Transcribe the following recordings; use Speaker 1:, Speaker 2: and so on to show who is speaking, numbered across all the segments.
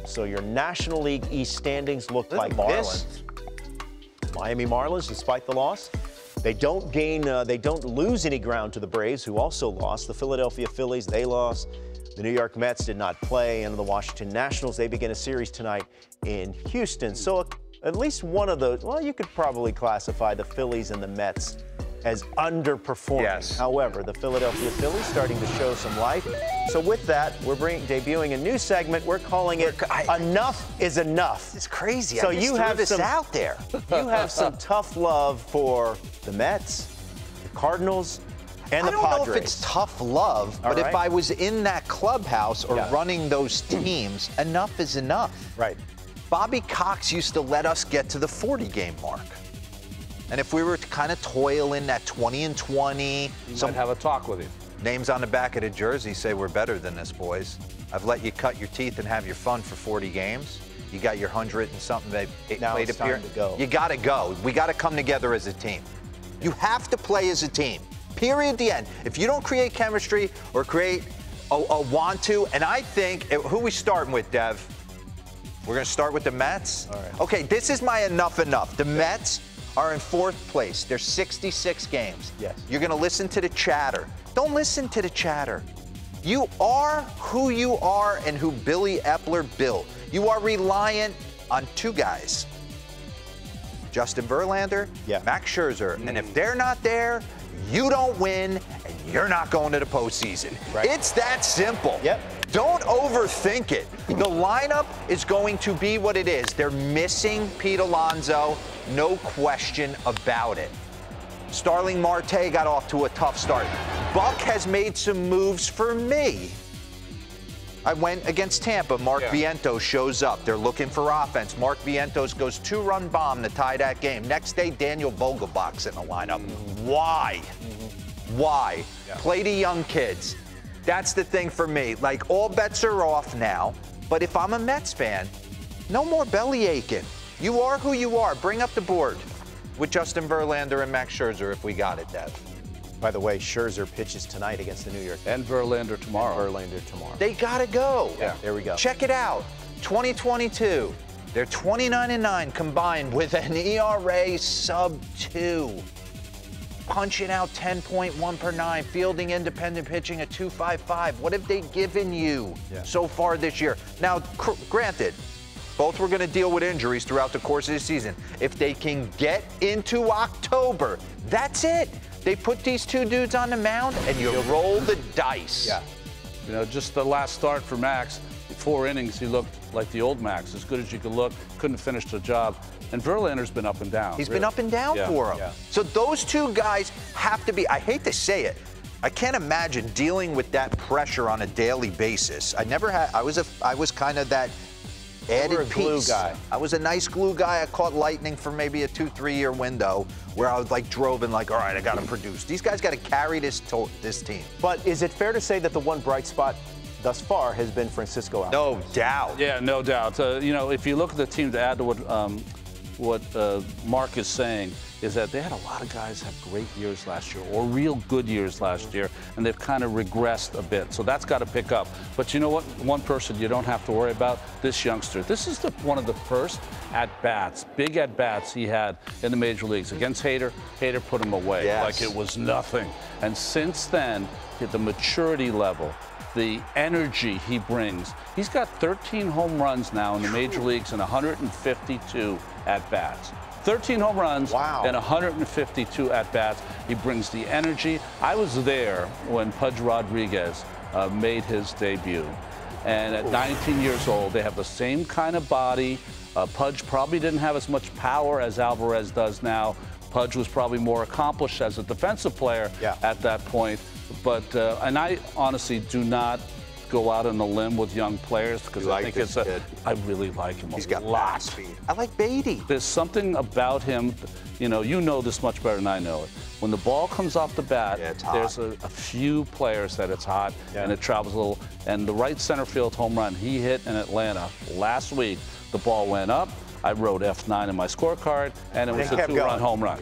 Speaker 1: So your National League East standings look like this. Miami Marlins, despite the loss, they don't lose any ground to the Braves, who also lost. The Philadelphia Phillies, they lost. The New York Mets did not play, and the Washington Nationals, they begin a series tonight in Houston. So at least one of those, well, you could probably classify the Phillies and the Mets as underperforming.
Speaker 2: Yes.
Speaker 1: However, the Philadelphia Phillies starting to show some life. So with that, we're debuting a new segment. We're calling it Enough is Enough.
Speaker 2: It's crazy.
Speaker 1: So
Speaker 2: I just
Speaker 1: you
Speaker 2: threw
Speaker 1: have
Speaker 2: this
Speaker 1: some
Speaker 2: out there.
Speaker 1: You have some tough love for the Mets, the Cardinals, and the Padres.
Speaker 2: I don't know if it's tough love, but if I was in that clubhouse or running those teams, enough is enough.
Speaker 1: Right.
Speaker 2: Bobby Cox used to let us get to the 40-game mark. And if we were to kind of toil in that 20 and 20,
Speaker 3: might have a talk with him.
Speaker 2: Names on the back of the jersey say we're better than this, boys. I've let you cut your teeth and have your fun for 40 games. You got your 100 and something plate appearance.
Speaker 1: To go.
Speaker 2: You got to go. We got to come together as a team. You have to play as a team. Period. The end. If you don't create chemistry or create a want to, and I think who we starting with, Dev? We're going to start with the Mets.
Speaker 1: All right.
Speaker 2: Okay, this is my enough. The Mets are in 4th place. There's 66 games.
Speaker 1: Yes.
Speaker 2: You're going to listen to the chatter. Don't listen to the chatter. You are who you are and who Billy Epler built. You are reliant on 2 guys. Justin Verlander, Max Scherzer. And if they're not there, you don't win, and you're not going to the postseason.
Speaker 1: Right.
Speaker 2: It's that simple.
Speaker 1: Yep.
Speaker 2: Don't overthink it. The lineup is going to be what it is. They're missing Pete Alonso, no question about it. Starling Marte got off to a tough start. Buck has made some moves for me. I went against Tampa. Mark Vientos shows up. They're looking for offense. Mark Vientos goes 2-run bomb to tie that game. Next day, Daniel Vogelbach's in the lineup. Why? Why? Play the young kids. That's the thing for me. Like, all bets are off now. But if I'm a Mets fan, no more belly aching. You are who you are. Bring up the board with Justin Verlander and Max Scherzer if we got it, Dev.
Speaker 1: By the way, Scherzer pitches tonight against the New York Mets.
Speaker 3: And Verlander tomorrow.
Speaker 2: They got to go.
Speaker 1: Yeah, there we go.
Speaker 2: Check it out. 2022, they're 29-9 combined with an ERA sub-2. Punching out 10.1 per 9, fielding independent pitching at 2.55. What have they given you so far this year? Now, granted, both were going to deal with injuries throughout the course of the season. If they can get into October, that's it. They put these 2 dudes on the mound, and you roll the dice.
Speaker 3: Yeah. You know, just the last start for Max, 4 innings, he looked like the old Max, as good as you could look, couldn't finish the job. And Verlander's been up and down.
Speaker 2: He's been up and down for him. So those 2 guys have to be, I hate to say it, I can't imagine dealing with that pressure on a daily basis. I never had, I was kind of that added
Speaker 1: glue guy.
Speaker 2: I was a nice glue guy. I caught lightning for maybe a 2-3 year window where I was like drove and like, all right, I got to produce. These guys got to carry this team.
Speaker 1: But is it fair to say that the one bright spot thus far has been Francisco Alvarez?
Speaker 2: No doubt.
Speaker 3: Yeah, no doubt. You know, if you look at the team, to add to what Mark is saying, is that they had a lot of guys have great years last year or real good years last year, and they've kind of regressed a bit. So that's got to pick up. But you know what? One person you don't have to worry about, this youngster. This is one of the first at-bats, big at-bats he had in the major leagues. Against Hader, Hader put him away like it was nothing. And since then, the maturity level, the energy he brings. He's got 13 home runs now in the major leagues and 152 at-bats. 13 home runs and 152 at-bats. He brings the energy. I was there when Pudge Rodriguez made his debut. And at 19 years old, they have the same kind of body. Pudge probably didn't have as much power as Alvarez does now. Pudge was probably more accomplished as a defensive player at that point. But, and I honestly do not go out on a limb with young players because I think I really like him a lot.
Speaker 2: He's got lot speed. I like Beatty.
Speaker 3: There's something about him, you know this much better than I know it. When the ball comes off the bat, there's a few players that it's hot and it travels a little. And the right center field home run he hit in Atlanta last week, the ball went up. I wrote F9 in my scorecard, and it was a 2-run home run.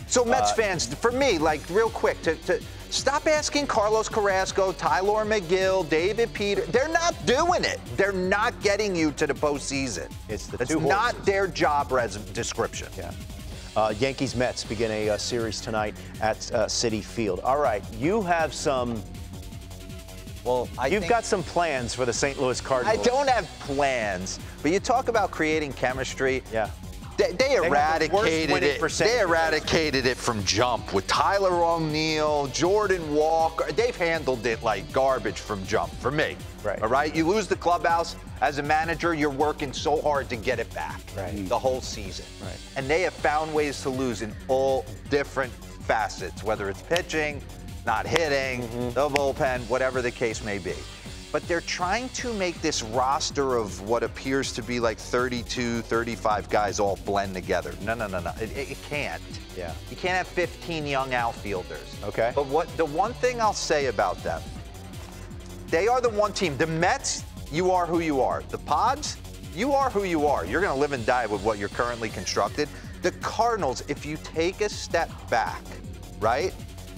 Speaker 2: So Mets fans, for me, like real quick, to Stop asking Carlos Carrasco, Tyler McGill, David Peter. They're not doing it. They're not getting you to the postseason.
Speaker 1: It's the
Speaker 2: That's
Speaker 1: two horses.
Speaker 2: not their job description.
Speaker 1: Yeah. Yankees-Mets begin a series tonight at Citi Field. All right, you have some.
Speaker 2: Well,
Speaker 1: You've got some plans for the St. Louis Cardinals.
Speaker 2: I don't have plans, but you talk about creating chemistry.
Speaker 1: Yeah.
Speaker 2: They eradicated it. They eradicated
Speaker 1: it
Speaker 2: it from jump with Tyler O'Neill, Jordan Walker. They've handled it like garbage from jump for me.
Speaker 1: Right.
Speaker 2: All right. You lose the clubhouse as a manager, you're working so hard to get it back.
Speaker 1: Right.
Speaker 2: The whole season.
Speaker 1: Right.
Speaker 2: And they have found ways to lose in all different facets, whether it's pitching, not hitting, the bullpen, whatever the case may be. But they're trying to make this roster of what appears to be like 32, 35 guys all blend together. No. It can't.
Speaker 1: Yeah.
Speaker 2: You can't have 15 young outfielders.
Speaker 1: Okay.
Speaker 2: But the one thing I'll say about them, they are the one team. The Mets, you are who you are. The Pods, you are who you are. You're going to live and die with what you're currently constructed. The Cardinals, if you take a step back, right?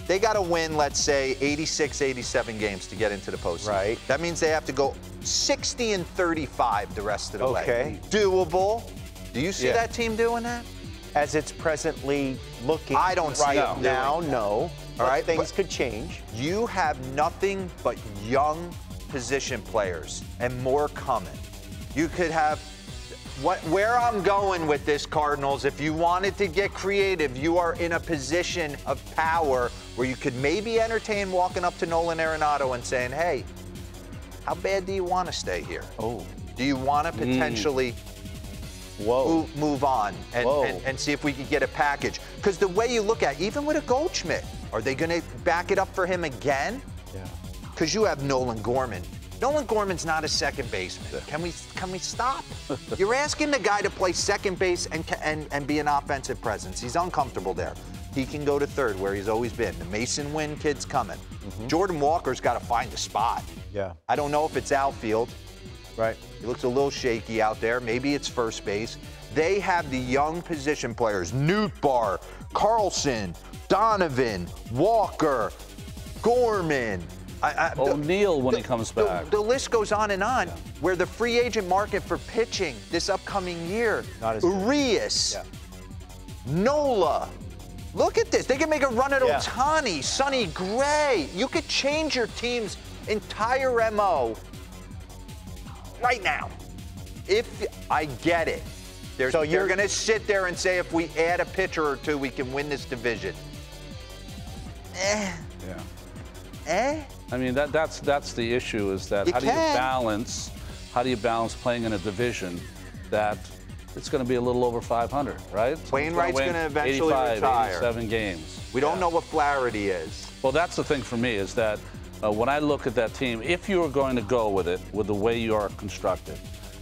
Speaker 2: They got to win, let's say, 86, 87 games to get into the postseason.
Speaker 1: Right.
Speaker 2: That means they have to go 60 and 35 the rest of the way.
Speaker 1: Okay.
Speaker 2: Doable. Do you see that team doing that?
Speaker 1: As it's presently looking
Speaker 2: I don't see
Speaker 1: right
Speaker 2: it
Speaker 1: now,
Speaker 2: doing
Speaker 1: no.
Speaker 2: All right,
Speaker 1: Things
Speaker 2: but
Speaker 1: could change.
Speaker 2: You have nothing but young position players and more coming. You could have where I'm going with this, Cardinals, if you wanted to get creative, you are in a position of power where you could maybe entertain walking up to Nolan Arenado and saying, hey, how bad do you want to stay here?
Speaker 1: Oh.
Speaker 2: Do you want to potentially move on and see if we could get a package? Because the way you look at it, even with a Goldschmidt, are they going to back it up for him again?
Speaker 1: Yeah.
Speaker 2: Because you have Nolan Gorman. Nolan Gorman's not a second baseman. Can we stop? You're asking the guy to play second base and be an offensive presence. He's uncomfortable there. He can go to third where he's always been. The Mason Wynn kid's coming. Jordan Walker's got to find a spot.
Speaker 1: Yeah.
Speaker 2: I don't know if it's outfield.
Speaker 1: Right.
Speaker 2: He looks a little shaky out there. Maybe it's first base. They have the young position players, Nootbaar, Carlson, Donovan, Walker, Gorman.
Speaker 3: O'Neill when he comes back.
Speaker 2: The list goes on and on. Where the free agent market for pitching this upcoming year, Urias, Nola. Look at this. They can make a run at Ohtani, Sonny Gray. You could change your team's entire MO right now. If I get it. They're going to sit there and say, if we add a pitcher or two, we can win this division. I
Speaker 3: mean, that's the issue is that how do you balance playing in a division that it's going to be a little over 500, right?
Speaker 2: Wainwright's going to eventually
Speaker 3: 85,
Speaker 2: retire.
Speaker 3: 87 games.
Speaker 2: We don't know what Flaherty is.
Speaker 3: Well, that's the thing for me is that when I look at that team, if you are going to go with it, with the way you are constructed,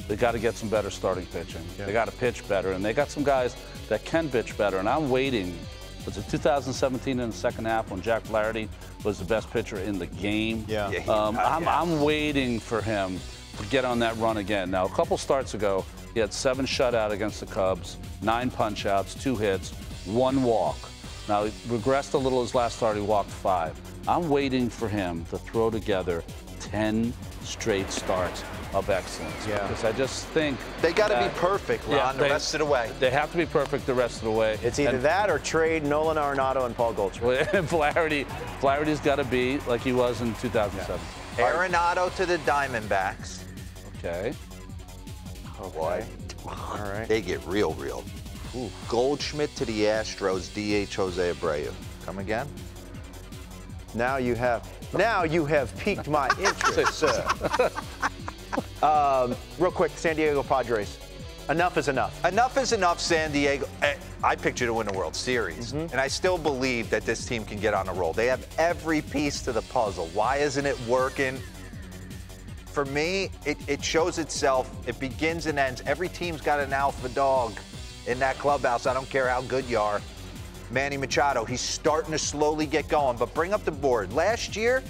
Speaker 3: they got to get some better starting pitching. Yeah. They got to pitch better, and they got some guys that can pitch better. And I'm waiting. Was it 2017 in the second half when Jack Flaherty was the best pitcher in the game?
Speaker 1: Yeah.
Speaker 3: I'm waiting for him to get on that run again. Now, a couple starts ago, he had 7 shutout against the Cubs, 9 punch-outs, 2 hits, 1 walk. Now, he regressed a little his last start. He walked 5. I'm waiting for him to throw together 10 straight starts of excellence. Yeah. Because I just think
Speaker 2: they got to be perfect, Ron, the rest of the way.
Speaker 3: They have to be perfect the rest of the way.
Speaker 1: It's either that or trade Nolan Arenado and Paul Goldschmidt.
Speaker 3: Flaherty's got to be like he was in 2007.
Speaker 2: Yeah. Arenado to the Diamondbacks.
Speaker 3: Okay.
Speaker 2: Oh boy.
Speaker 1: All right.
Speaker 2: They get real. Ooh. Goldschmidt to the Astros, DH Jose Abreu. Come again?
Speaker 1: Now you have piqued my interest, sir. Real quick, San Diego Padres. Enough is enough.
Speaker 2: Enough is enough, San Diego. I picture to win the World Series, and I still believe that this team can get on a roll. They have every piece to the puzzle. Why isn't it working? For me, it shows itself. It begins and ends. Every team's got an alpha dog in that clubhouse. I don't care how good you are. Manny Machado, he's starting to slowly get going, but bring up the board. Last year,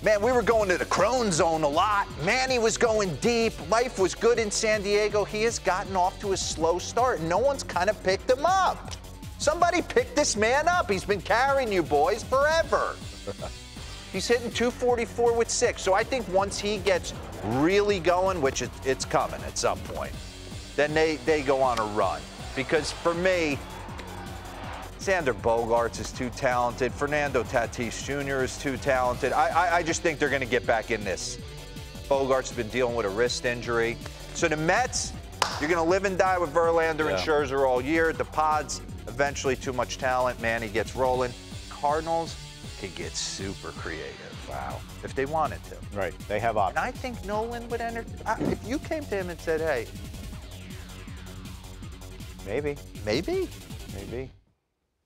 Speaker 2: man, we were going to the Crone Zone a lot. Manny was going deep. Life was good in San Diego. He has gotten off to a slow start. No one's kind of picked him up. Somebody pick this man up. He's been carrying you boys forever. He's hitting 244 with 6. So I think once he gets really going, which it's coming at some point, then they go on a run. Because for me, Xander Bogaerts is too talented. Fernando Tatis Jr. is too talented. I just think they're going to get back in this. Bogaerts has been dealing with a wrist injury. So the Mets, you're going to live and die with Verlander and Scherzer all year. The Pods, eventually too much talent. Manny gets rolling. Cardinals could get super creative. Wow. If they wanted to.
Speaker 1: Right. They have options.
Speaker 2: And I think Nolan would enter. If you came to him and said, hey.
Speaker 1: Maybe.
Speaker 2: Maybe?
Speaker 1: Maybe.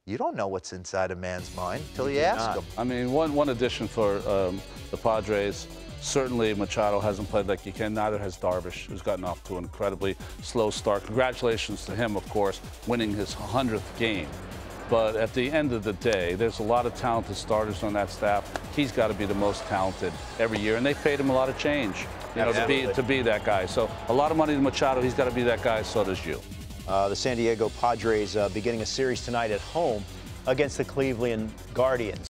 Speaker 2: You don't know what's inside a man's mind until you ask him.
Speaker 3: I mean, one addition for the Padres. Certainly, Machado hasn't played like he can. Neither has Darvish, who's gotten off to an incredibly slow start. Congratulations to him, of course, winning his 100th game. But at the end of the day, there's a lot of talented starters on that staff. He's got to be the most talented every year, and they paid him a lot of change, you know, to be that guy. So a lot of money to Machado. He's got to be that guy. So does you.
Speaker 1: The San Diego Padres beginning a series tonight at home against the Cleveland Guardians.